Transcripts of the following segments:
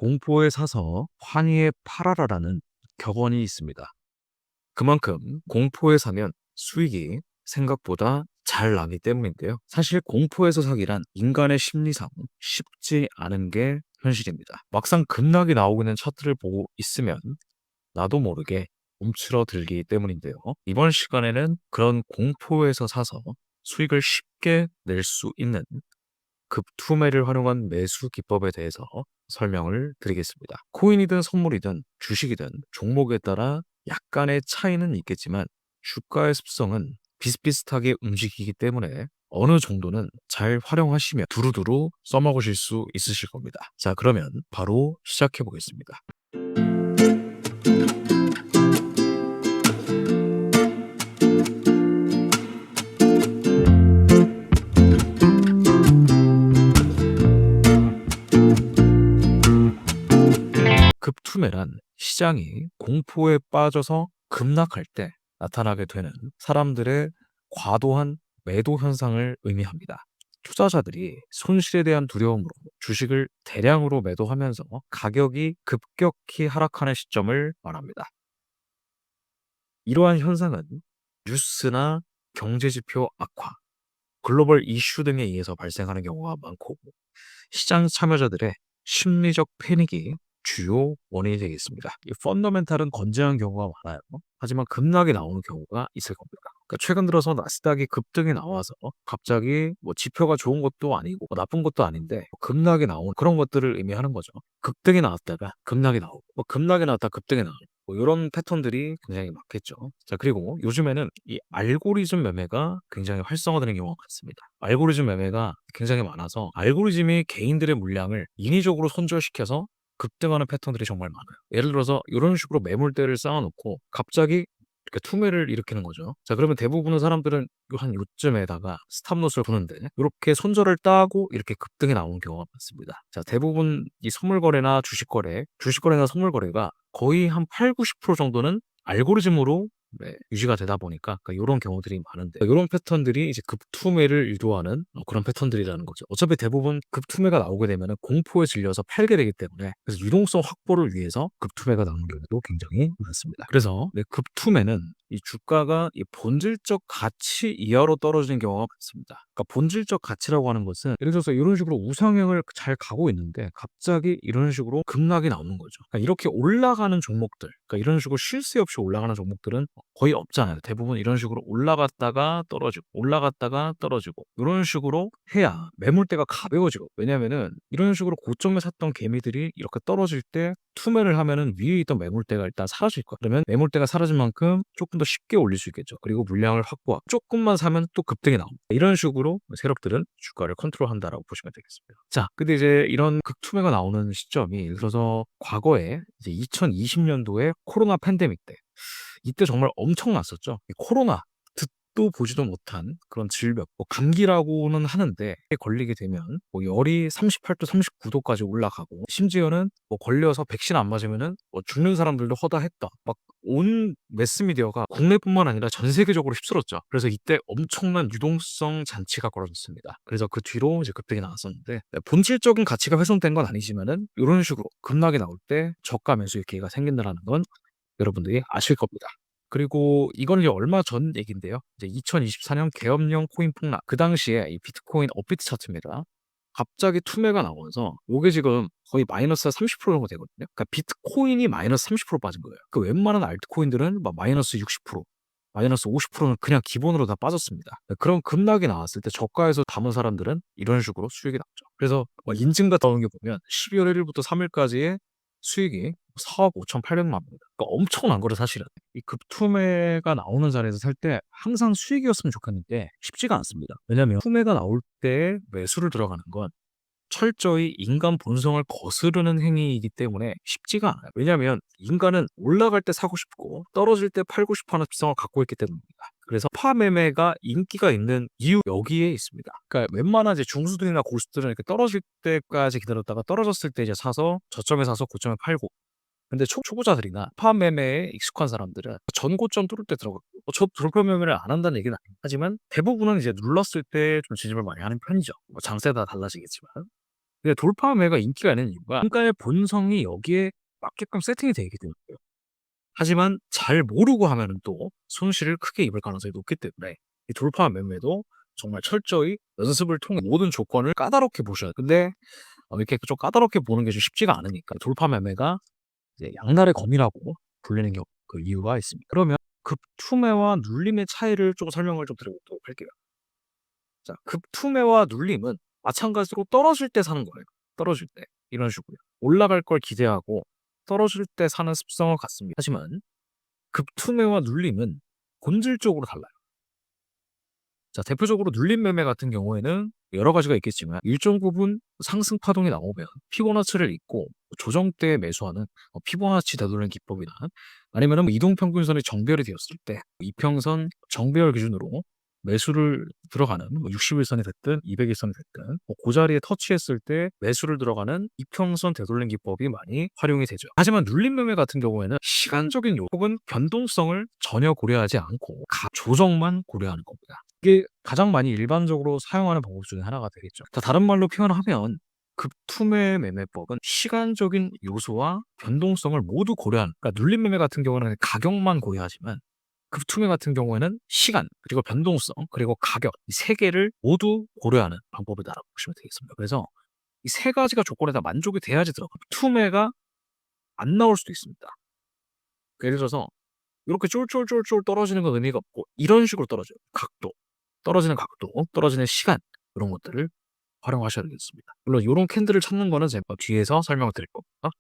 공포에 사서 환희에 팔아라라는 격언이 있습니다. 그만큼 공포에 사면 수익이 생각보다 잘 나기 때문인데요. 사실 공포에서 사기란 인간의 심리상 쉽지 않은 게 현실입니다. 막상 급락이 나오고 있는 차트를 보고 있으면 나도 모르게 움츠러들기 때문인데요. 이번 시간에는 그런 공포에서 사서 수익을 쉽게 낼 수 있는 급투매를 활용한 매수 기법에 대해서 설명을 드리겠습니다. 코인이든 선물이든 주식이든 종목에 따라 약간의 차이는 있겠지만 주가의 습성은 비슷비슷하게 움직이기 때문에 어느 정도는 잘 활용하시면 두루두루 써먹으실 수 있으실 겁니다. 자, 그러면 바로 시작해 보겠습니다. 급투매란 시장이 공포에 빠져서 급락할 때 나타나게 되는 사람들의 과도한 매도 현상을 의미합니다. 투자자들이 손실에 대한 두려움으로 주식을 대량으로 매도하면서 가격이 급격히 하락하는 시점을 말합니다. 이러한 현상은 뉴스나 경제지표 악화, 글로벌 이슈 등에 의해서 발생하는 경우가 많고 시장 참여자들의 심리적 패닉이 주요 원인이 되겠습니다. 이 펀더멘탈은 건재한 경우가 많아요. 하지만 급락이 나오는 경우가 있을 겁니다. 그러니까 최근 들어서 나스닥이 급등이 나와서 갑자기 뭐 지표가 좋은 것도 아니고 나쁜 것도 아닌데 급락이 나온 그런 것들을 의미하는 거죠. 급등이 나왔다가 급락이 나오고 급락이 나왔다 급등이 나오고 이런 패턴들이 굉장히 많겠죠. 자, 그리고 요즘에는 이 알고리즘 매매가 굉장히 활성화되는 경우가 많습니다. 알고리즘 매매가 굉장히 많아서 알고리즘이 개인들의 물량을 인위적으로 손절시켜서 급등하는 패턴들이 정말 많아요. 예를 들어서 이런 식으로 매물대를 쌓아놓고 갑자기 이렇게 투매를 일으키는 거죠. 자, 그러면 대부분의 사람들은 한 요쯤에다가 스탑로스를 부는데 이렇게 손절을 따고 이렇게 급등이 나오는 경우가 많습니다. 자, 대부분 이 선물 거래나 주식 거래나 선물 거래가 거의 한 8, 90% 정도는 알고리즘으로 유지가 되다 보니까 이런 경우들이 많은데 이런 패턴들이 이제 급투매를 유도하는 그런 패턴들이라는 거죠. 어차피 대부분 급투매가 나오게 되면 공포에 질려서 팔게 되기 때문에 그래서 유동성 확보를 위해서 급투매가 나오는 경우도 굉장히 많습니다. 그래서 급투매는 이 주가가 이 본질적 가치 이하로 떨어지는 경우가 많습니다. 그러니까 본질적 가치라고 하는 것은 예를 들어서 이런 식으로 우상향을 잘 가고 있는데 갑자기 이런 식으로 급락이 나오는 거죠. 그러니까 이렇게 올라가는 종목들, 그러니까 이런 식으로 쉴 새 없이 올라가는 종목들은 거의 없잖아요. 대부분 이런 식으로 올라갔다가 떨어지고 올라갔다가 떨어지고 이런 식으로 해야 매물대가 가벼워지고 왜냐면은 이런 식으로 고점에 샀던 개미들이 이렇게 떨어질 때 투매를 하면은 위에 있던 매물대가 일단 사라질 거야. 그러면 매물대가 사라진 만큼 조금 더 쉽게 올릴 수 있겠죠. 그리고 물량을 확보하고 조금만 사면 또 급등이 나옵니다. 이런 식으로 세력들은 주가를 컨트롤한다라고 보시면 되겠습니다. 자, 근데 이제 이런 극투매가 나오는 시점이 예를 들어서 과거에 이제 2020년도에 코로나 팬데믹 때 이때 정말 엄청났었죠. 이 코로나 듣도 보지도 못한 그런 질병, 감기라고는 하는데 걸리게 되면 열이 38도, 39도까지 올라가고 심지어는 걸려서 백신 안 맞으면은 죽는 사람들도 허다했다. 막 온 매스미디어가 국내뿐만 아니라 전 세계적으로 휩쓸었죠. 그래서 이때 엄청난 유동성 잔치가 벌어졌습니다. 그래서 그 뒤로 이제 급등이 나왔었는데 본질적인 가치가 훼손된 건 아니지만은 이런 식으로 급락이 나올 때 저가 매수의 기회가 생긴다는 건 여러분들이 아실 겁니다. 그리고 이건 이제 얼마 전 얘기인데요. 이제 2024년 계엄령 코인 폭락. 그 당시에 이 비트코인 업비트 차트입니다. 갑자기 투매가 나오면서 요게 지금 거의 마이너스 30% 정도 되거든요. 그러니까 비트코인이 마이너스 30% 빠진 거예요. 그 웬만한 알트코인들은 막 마이너스 60%, 마이너스 50%는 그냥 기본으로 다 빠졌습니다. 그런 급락이 나왔을 때 저가에서 담은 사람들은 이런 식으로 수익이 났죠. 그래서 인증과 더는 게 보면 12월 1일부터 3일까지의 수익이 4억 5,800만 원입니다. 그러니까 엄청난 거를 사실은. 이 급투매가 나오는 자리에서 살 때 항상 수익이었으면 좋겠는데 쉽지가 않습니다. 왜냐하면 투매가 나올 때 매수를 들어가는 건 철저히 인간 본성을 거스르는 행위이기 때문에 쉽지가 않아요. 왜냐하면 인간은 올라갈 때 사고 싶고 떨어질 때 팔고 싶어하는 특성을 갖고 있기 때문입니다. 그래서 파 매매가 인기가 있는 이유 여기에 있습니다. 그러니까 웬만한 이제 중수들이나 고수들은 이렇게 떨어질 때까지 기다렸다가 떨어졌을 때 이제 사서 저점에 사서 고점에 팔고 근데 초보자들이나 파 매매에 익숙한 사람들은 전고점 뚫을 때 들어가고 저도 돌파 매매를 안 한다는 얘기는 아니에요. 하지만 대부분은 이제 눌렀을 때 좀 진입을 많이 하는 편이죠. 장세에 따라 달라지겠지만. 근데 돌파 매매가 인기가 있는 이유가 단가의 본성이 여기에 맞게끔 세팅이 되어 있기 때문이에요. 하지만 잘 모르고 하면은 또 손실을 크게 입을 가능성이 높기 때문에 이 돌파 매매도 정말 철저히 연습을 통해 모든 조건을 까다롭게 보셔야 돼요. 근데 이렇게 좀 까다롭게 보는 게 좀 쉽지가 않으니까 돌파 매매가 이제 양날의 검이라고 불리는 그 이유가 있습니다. 그러면 급투매와 눌림의 차이를 좀 설명을 좀 드려보도록 할게요. 자, 급투매와 눌림은 마찬가지로 떨어질 때 사는 거예요. 떨어질 때. 이런 식으로요. 올라갈 걸 기대하고 떨어질 때 사는 습성은 같습니다. 하지만 급투매와 눌림은 본질적으로 달라요. 자, 대표적으로 눌림 매매 같은 경우에는 여러 가지가 있겠지만 일정 부분 상승 파동이 나오면 피보나치를 잊고 조정 때 매수하는 피보나치 되돌리는 기법이나 아니면은 이동평균선이 정배열이 되었을 때 이평선 정배열 기준으로 매수를 들어가는 60일선이 됐든 200일선이 됐든 그 자리에 터치했을 때 매수를 들어가는 이평선 되돌림 기법이 많이 활용이 되죠. 하지만 눌림 매매 같은 경우에는 시간적인 혹은 변동성을 전혀 고려하지 않고 조정만 고려하는 겁니다. 이게 가장 많이 일반적으로 사용하는 방법 중에 하나가 되겠죠. 다른 말로 표현하면 급투매 매매법은 시간적인 요소와 변동성을 모두 고려한, 그러니까 눌림 매매 같은 경우는 가격만 고려하지만 급투매 같은 경우에는 시간, 그리고 변동성, 그리고 가격 이 세 개를 모두 고려하는 방법이다라고 보시면 되겠습니다. 그래서 이 세 가지가 조건에 다 만족이 돼야지 투매가 안 나올 수도 있습니다. 예를 들어서 이렇게 쫄쫄쫄쫄 떨어지는 건 의미가 없고 이런 식으로 떨어져요. 각도, 떨어지는 각도, 떨어지는 시간 이런 것들을 활용하셔야 되겠습니다. 물론 요런 캔들을 찾는 거는 제가 뒤에서 설명을 드릴 겁니다.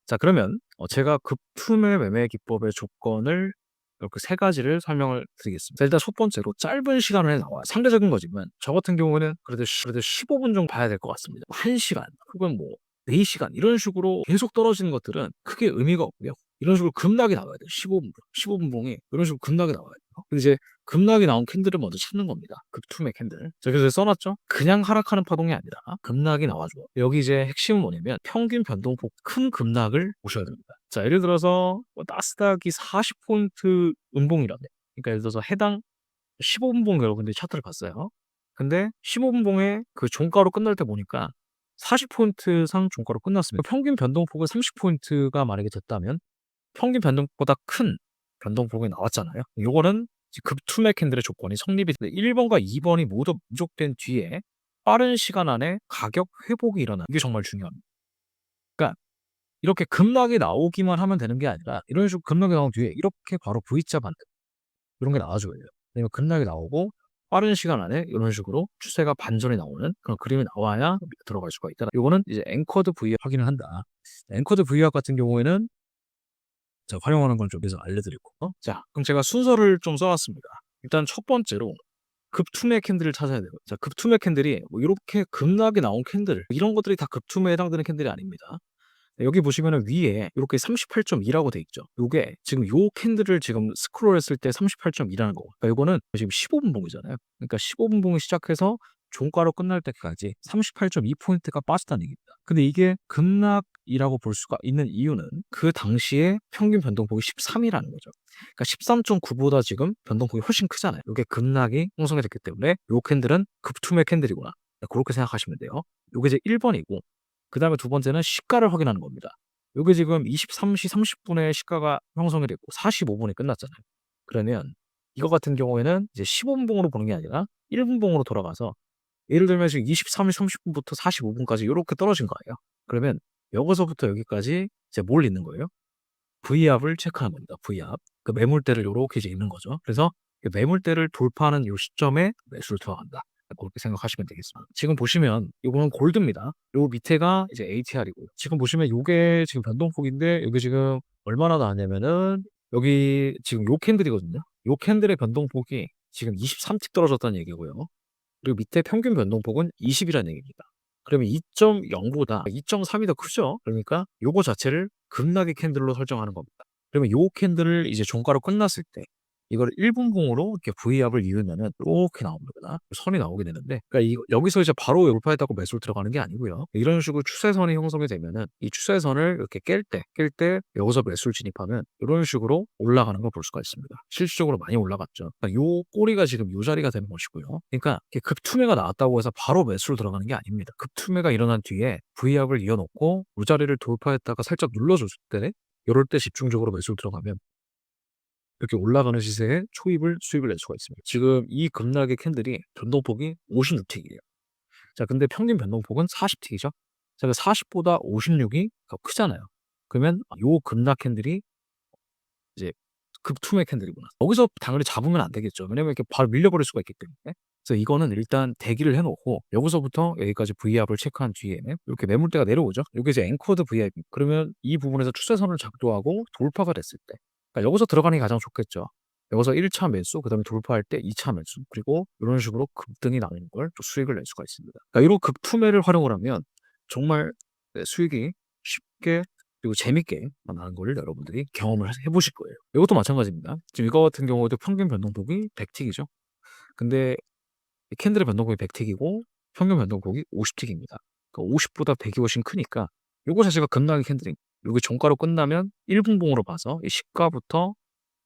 자, 그러면 제가 급투매 매매 기법의 조건을 이렇게 세 가지를 설명을 드리겠습니다. 자, 일단 첫 번째로 짧은 시간 안에 나와요. 상대적인 거지만 저 같은 경우에는 그래도 15분 정도 봐야 될 것 같습니다. 1시간 혹은 4시간 이런 식으로 계속 떨어지는 것들은 크게 의미가 없고요. 이런 식으로 급락이 나와야 돼요. 15분 봉이 이런 식으로 급락이 나와야 돼요. 근데 이제 급락이 나온 캔들을 먼저 찾는 겁니다. 급투매 캔들. 자, 그래서 써놨죠. 그냥 하락하는 파동이 아니라 급락이 나와줘. 여기 이제 핵심은 뭐냐면 평균 변동폭 큰 급락을 보셔야 됩니다. 자, 예를 들어서 나스닥이 40포인트 음봉이라네. 그러니까 예를 들어서 해당 15분 봉 여러분들이 차트를 봤어요. 근데 15분 봉에 그 종가로 끝날 때 보니까 40포인트 상 종가로 끝났습니다. 평균 변동폭은 30포인트가 만약에 됐다면 평균 변동폭보다 큰 변동폭이 나왔잖아요. 요거는 급투매 캔들의 조건이 성립이 되는데 1번과 2번이 모두 만족된 뒤에 빠른 시간 안에 가격 회복이 일어나는 이게 정말 중요합니다. 그러니까 이렇게 급락이 나오기만 하면 되는 게 아니라 이런 식으로 급락이 나온 뒤에 이렇게 바로 V자 반등 이런 게 나와줘야 돼요. 왜냐면 급락이 나오고 빠른 시간 안에 이런 식으로 추세가 반전이 나오는 그런 그림이 나와야 들어갈 수가 있다. 요거는 이제 앵커드 V압 확인을 한다. 앵커드 V압 같은 경우에는 자, 활용하는 걸 좀 그래서 알려드리고. 자, 그럼 제가 순서를 좀 써왔습니다. 일단 첫 번째로 급투매 캔들을 찾아야 돼요. 자, 급투매 캔들이 이렇게 급락이 나온 캔들 이런 것들이 다 급투매에 해당되는 캔들이 아닙니다. 여기 보시면은 위에 이렇게 38.2라고 돼 있죠. 요게 지금 요 캔들을 지금 스크롤했을 때 38.2라는 거. 그러니까 요거는 지금 15분 봉이잖아요. 그러니까 15분 봉이 시작해서 종가로 끝날 때까지 38.2포인트가 빠졌다는 얘기입니다. 근데 이게 급락이라고 볼 수가 있는 이유는 그 당시에 평균 변동폭이 13이라는 거죠. 그러니까 13.9보다 지금 변동폭이 훨씬 크잖아요. 이게 급락이 형성이 됐기 때문에 요 캔들은 급투매 캔들이구나. 그렇게 생각하시면 돼요. 요게 이제 1번이고 그다음에 두 번째는 시가를 확인하는 겁니다. 요게 지금 23시 30분에 시가가 형성이 됐고 45분에 끝났잖아요. 그러면 이거 같은 경우에는 이제 15분 봉으로 보는 게 아니라 1분 봉으로 돌아가서 예를 들면 지금 23시 30분부터 45분까지 요렇게 떨어진 거예요. 그러면 여기서부터 여기까지 이제 뭘 읽는 거예요? V압을 체크하는 겁니다. V압. 그 매물대를 요렇게 이제 읽는 거죠. 그래서 매물대를 돌파하는 요 시점에 매수를 들어간다. 그렇게 생각하시면 되겠습니다. 지금 보시면 요거는 골드입니다. 요 밑에가 이제 ATR이고요. 지금 보시면 요게 지금 변동폭인데 여기 지금 얼마나 나왔냐면은 여기 지금 요 캔들이거든요. 요 캔들의 변동폭이 지금 23틱 떨어졌다는 얘기고요. 그리고 밑에 평균 변동폭은 20이라는 얘기입니다. 그러면 2.0보다 2.3이 더 크죠? 그러니까 요거 자체를 급락의 캔들로 설정하는 겁니다. 그러면 요 캔들을 이제 종가로 끝났을 때 이걸 1분봉으로 이렇게 V압을 이으면은 이렇게 나옵니다. 선이 나오게 되는데, 그러니까 여기서 이제 바로 돌파했다고 매수를 들어가는 게 아니고요. 이런 식으로 추세선이 형성이 되면은 이 추세선을 이렇게 깰 때 여기서 매수를 진입하면 이런 식으로 올라가는 걸 볼 수가 있습니다. 실질적으로 많이 올라갔죠. 그러니까 요 꼬리가 지금 요 자리가 되는 것이고요. 그러니까 이렇게 급투매가 나왔다고 해서 바로 매수를 들어가는 게 아닙니다. 급투매가 일어난 뒤에 V압을 이어놓고 요 자리를 돌파했다가 살짝 눌러줬을 때, 이럴 때 집중적으로 매수를 들어가면 이렇게 올라가는 시세에 수익을 낼 수가 있습니다. 지금 이 급락의 캔들이 변동폭이 56틱이에요. 자, 근데 평균 변동폭은 40틱이죠. 자, 그 40보다 56이 더 크잖아요. 그러면 요 급락 캔들이 이제 급투매 캔들이구나. 여기서 당연히 잡으면 안 되겠죠. 왜냐면 이렇게 바로 밀려버릴 수가 있기 때문에. 그래서 이거는 일단 대기를 해놓고 여기서부터 여기까지 V압을 체크한 뒤에 이렇게 매물대가 내려오죠. 이게 이제 앵커드 V압. 그러면 이 부분에서 추세선을 작동하고 돌파가 됐을 때, 그러니까 여기서 들어가는 게 가장 좋겠죠. 여기서 1차 매수, 그다음에 돌파할 때 2차 매수, 그리고 이런 식으로 급등이 나오는 걸 또 수익을 낼 수가 있습니다. 그러니까 이런 급투매를 활용을 하면 정말 수익이 쉽게 그리고 재밌게 나는 거를 여러분들이 경험을 해보실 거예요. 이것도 마찬가지입니다. 지금 이거 같은 경우도 평균 변동폭이 100틱이죠. 근데 이 캔들의 변동폭이 100틱이고 평균 변동폭이 50틱입니다. 그러니까 50보다 100이 훨씬 크니까 요거 자체가 급락의 캔들이, 요게 종가로 끝나면 1분봉으로 봐서 이 시가부터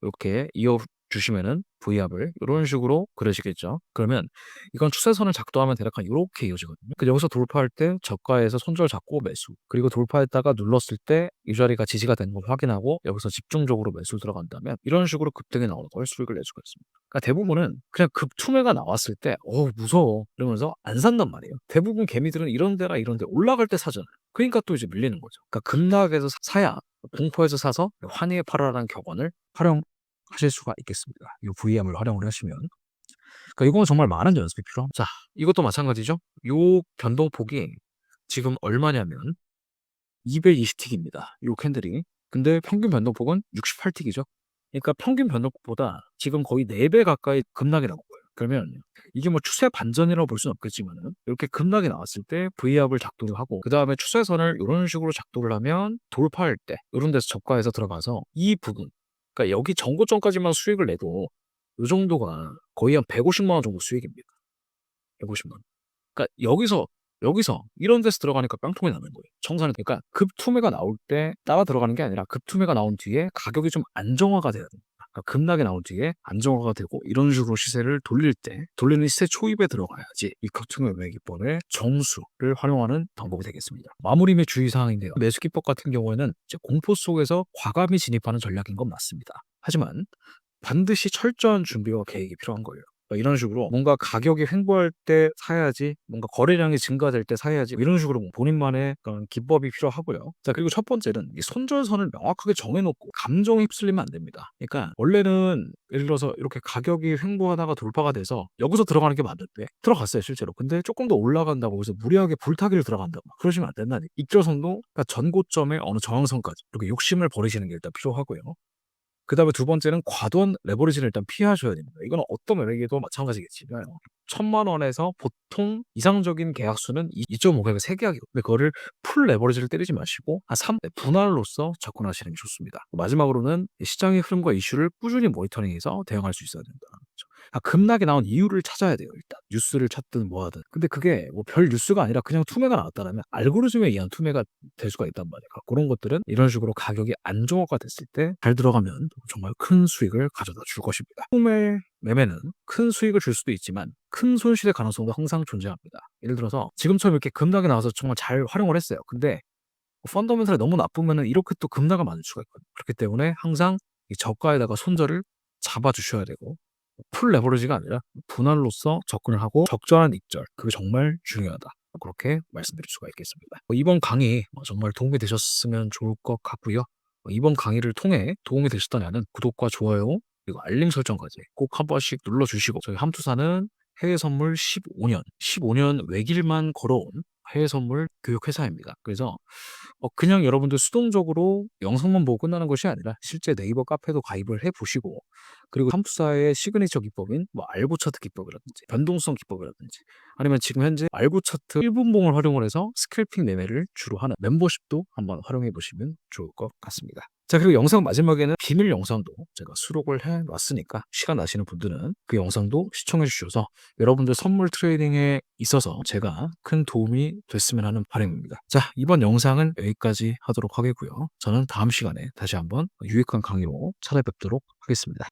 이렇게 이어주시면은 V압을 이런 식으로 그려지겠죠. 그러면 이건 추세선을 작동하면 대략 이렇게 이어지거든요. 여기서 돌파할 때 저가에서 손절 잡고 매수, 그리고 돌파했다가 눌렀을 때 이 자리가 지지가 되는 걸 확인하고 여기서 집중적으로 매수 들어간다면 이런 식으로 급등이 나오는 걸 수익을 낼 수가 있습니다. 그러니까 대부분은 그냥 급투매가 나왔을 때 무서워 이러면서 안 산단 말이에요. 대부분 개미들은 이런 데나 이런 데 올라갈 때 사잖아요. 그러니까 또 이제 밀리는 거죠. 그러니까 급락에서 사야, 공포에서 사서 환희에 팔아라는 격언을 활용하실 수가 있겠습니다. 이 V암을 활용을 하시면. 그러니까 이거는 정말 많은 연습이 필요합니다. 자, 이것도 마찬가지죠. 요 변동폭이 지금 얼마냐면 220틱입니다. 요 캔들이. 근데 평균 변동폭은 68틱이죠. 그러니까 평균 변동폭보다 지금 거의 4배 가까이 급락이 나온 거예요. 그러면 이게 뭐 추세 반전이라고 볼 수는 없겠지만은 이렇게 급락이 나왔을 때 V압을 작동을 하고 그다음에 추세선을 이런 식으로 작동을 하면 돌파할 때 이런 데서 저가에서 들어가서 이 부분, 그러니까 여기 전고점까지만 수익을 내도 요 정도가 거의 한 150만 원 정도 수익입니다. 150만 원. 그러니까 여기서 이런 데서 들어가니까 깡통이 나는 거예요. 청산이. 그러니까 급투매가 나올 때 따라 들어가는 게 아니라 급투매가 나온 뒤에 가격이 좀 안정화가 돼야 됩니다. 그러니까 급락이 나온 뒤에 안정화가 되고 이런 식으로 시세를 돌리는 시세 초입에 들어가야지 이 급투매 매매 기법의 정수를 활용하는 방법이 되겠습니다. 마무리 및 주의사항인데요. 매수 기법 같은 경우에는 이제 공포 속에서 과감히 진입하는 전략인 건 맞습니다. 하지만 반드시 철저한 준비와 계획이 필요한 거예요. 이런 식으로 뭔가 가격이 횡보할 때 사야지, 뭔가 거래량이 증가될 때 사야지, 이런 식으로 본인만의 그런 기법이 필요하고요. 자, 그리고 첫 번째는 이 손절선을 명확하게 정해놓고 감정에 휩쓸리면 안 됩니다. 그러니까 원래는 예를 들어서 이렇게 가격이 횡보하다가 돌파가 돼서 여기서 들어가는 게 맞는데 들어갔어요 실제로. 근데 조금 더 올라간다고 해서 무리하게 불타기를 들어간다고 그러시면 안 된다. 익절선도 그러니까 전고점의 어느 저항선까지 이렇게 욕심을 버리시는 게 일단 필요하고요. 그다음에 두 번째는 과도한 레버리지를 일단 피하셔야 됩니다. 이건 어떤 매매에도 마찬가지겠지만 1,000만 원에서 보통 이상적인 계약수는 2.5계약을 3계약이고 근데 그거를 풀 레버리지를 때리지 마시고 한 3, 분할로서 접근하시는 게 좋습니다. 마지막으로는 시장의 흐름과 이슈를 꾸준히 모니터링해서 대응할 수 있어야 된다. 급락이 나온 이유를 찾아야 돼요. 일단 뉴스를 찾든 뭐 하든. 근데 그게 뭐 별 뉴스가 아니라 그냥 투매가 나왔다라면 알고리즘에 의한 투매가 될 수가 있단 말이에요. 그런 것들은 이런 식으로 가격이 안정화가 됐을 때 잘 들어가면 정말 큰 수익을 가져다 줄 것입니다. 투매 매매는 큰 수익을 줄 수도 있지만 큰 손실의 가능성도 항상 존재합니다. 예를 들어서 지금처럼 이렇게 급락이 나와서 정말 잘 활용을 했어요. 근데 펀더멘털이 너무 나쁘면은 이렇게 또 급락을 맞을 수가 있거든요. 그렇기 때문에 항상 이 저가에다가 손절을 잡아주셔야 되고 풀 레버리지가 아니라 분할로서 접근을 하고 적절한 익절, 그게 정말 중요하다. 그렇게 말씀드릴 수가 있겠습니다. 이번 강의 정말 도움이 되셨으면 좋을 것 같고요. 이번 강의를 통해 도움이 되셨다면 구독과 좋아요 그리고 알림 설정까지 꼭 한 번씩 눌러주시고 저희 함투사는 해외 선물 15년 외길만 걸어온 해외 선물 교육 회사입니다. 그래서 그냥 여러분들 수동적으로 영상만 보고 끝나는 것이 아니라 실제 네이버 카페도 가입을 해보시고 그리고 함투사의 시그니처 기법인 뭐 알고 차트 기법이라든지 변동성 기법이라든지 아니면 지금 현재 알고 차트 1분봉을 활용을 해서 스캘핑 매매를 주로 하는 멤버십도 한번 활용해 보시면 좋을 것 같습니다. 자, 그리고 영상 마지막에는 비밀 영상도 제가 수록을 해 놨으니까 시간 나시는 분들은 그 영상도 시청해 주셔서 여러분들 선물 트레이딩에 있어서 제가 큰 도움이 됐으면 하는 바람입니다. 자, 이번 영상은 여기까지 하도록 하겠고요. 저는 다음 시간에 다시 한번 유익한 강의로 찾아뵙도록 하겠습니다.